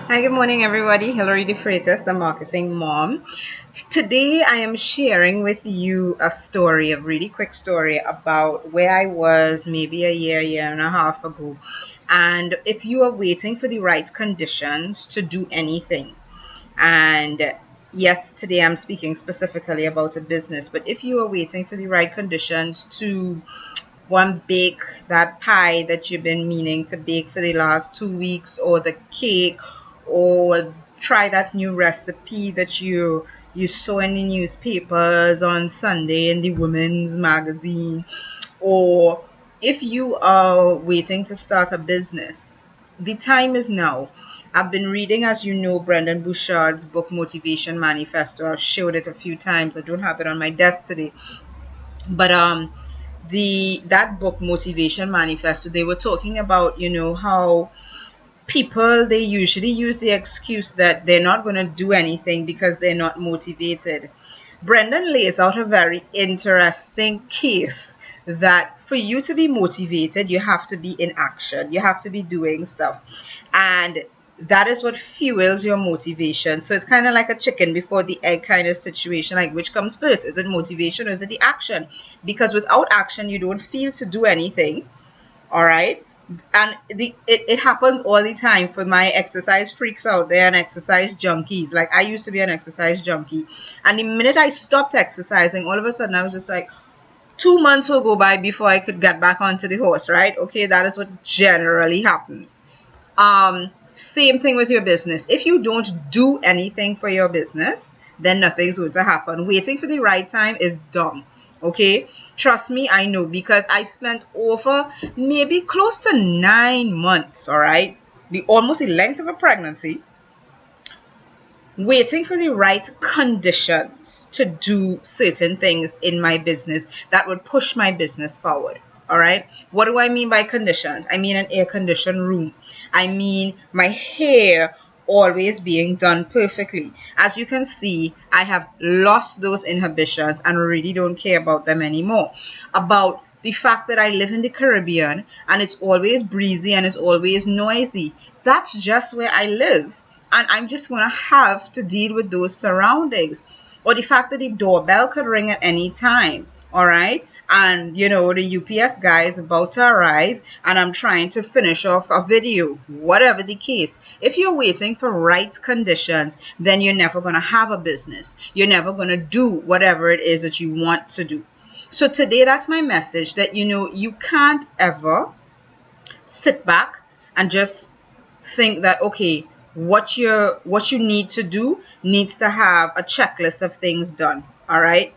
Hi, good morning, everybody. Hilary De Freitas, the marketing mom. Today, I am sharing with you a story, a really quick story about where I was maybe a year and a half ago. And if you are waiting for the right conditions to do anything, and yes, today I'm speaking specifically about a business, but if you are waiting for the right conditions to one bake that pie that you've been meaning to bake for the last 2 weeks, or the cake, or try that new recipe that you saw in the newspapers on Sunday in the women's magazine, or if you are waiting to start a business, the time is now. I've been reading, as you know, Brendan Bouchard's book Motivation Manifesto. I've showed it a few times. I don't have it on my desk today, but the that book Motivation Manifesto, they were talking about, how people, they usually use the excuse that they're not going to do anything because they're not motivated. Brendan lays out a very interesting case that for you to be motivated, you have to be in action, you have to be doing stuff, and that is what fuels your motivation. So it's kind of like a chicken before the egg kind of situation, like which comes first? Is it motivation or is it the action? Because without action, you don't feel to do anything. All right. And it happens all the time for my exercise freaks out there and exercise junkies. Like, I used to be an exercise junkie, and the minute I stopped exercising, all of a sudden I was just like, 2 months will go by before I could get back onto the horse, right? Okay, that is what generally happens. Same thing with your business. If you don't do anything for your business, then nothing's going to happen. Waiting for the right time is dumb. Okay, trust me, I know, because I spent over maybe close to 9 months, all right, almost the length of a pregnancy, waiting for the right conditions to do certain things in my business that would push my business forward. All right. What do I mean by conditions? I mean an air conditioned room. I mean my hair always being done perfectly. As you can see, I have lost those inhibitions and really don't care about them anymore. About the fact that I live in the Caribbean and it's always breezy and it's always noisy. That's just where I live, and I'm just going to have to deal with those surroundings. Or the fact that the doorbell could ring at any time, all right? And, the UPS guy is about to arrive, and I'm trying to finish off a video, whatever the case. If you're waiting for right conditions, then you're never going to have a business. You're never going to do whatever it is that you want to do. So today, that's my message, that, you can't ever sit back and just think that, okay, what you need to do needs to have a checklist of things done. All right,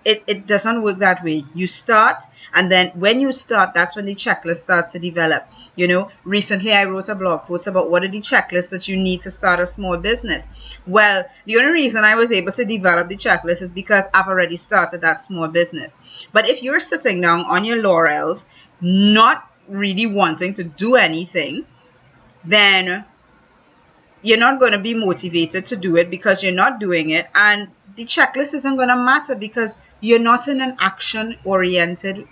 it doesn't work that way. You start, and then when you start, that's when the checklist starts to develop. Recently I wrote a blog post about what are the checklists that you need to start a small business. Well, the only reason I was able to develop the checklist is because I've already started that small business. But if you're sitting down on your laurels, not really wanting to do anything, then you're not going to be motivated to do it because you're not doing it, and the checklist isn't going to matter because you're not an action oriented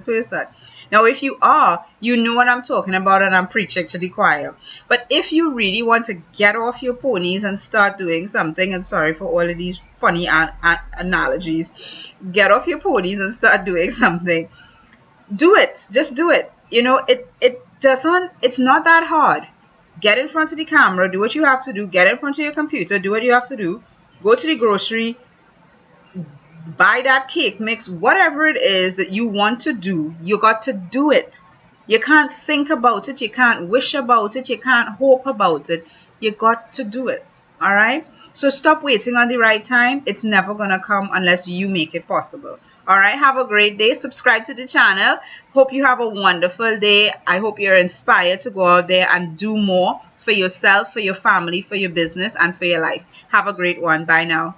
person. Now, if you are, you know what I'm talking about, and I'm preaching to the choir. But if you really want to get off your ponies and start doing something, and sorry for all of these funny analogies, get off your ponies and start doing something, do it. Just do it. It's not that hard. Get in front of the camera, do what you have to do, get in front of your computer, do what you have to do, go to the grocery, buy that cake mix, whatever it is that you want to do, you got to do it. You can't think about it, you can't wish about it, you can't hope about it. You got to do it. All right? So stop waiting on the right time. It's never going to come unless you make it possible. All right, have a great day. Subscribe to the channel. Hope you have a wonderful day. I hope you're inspired to go out there and do more for yourself, for your family, for your business, and for your life. Have a great one. Bye now.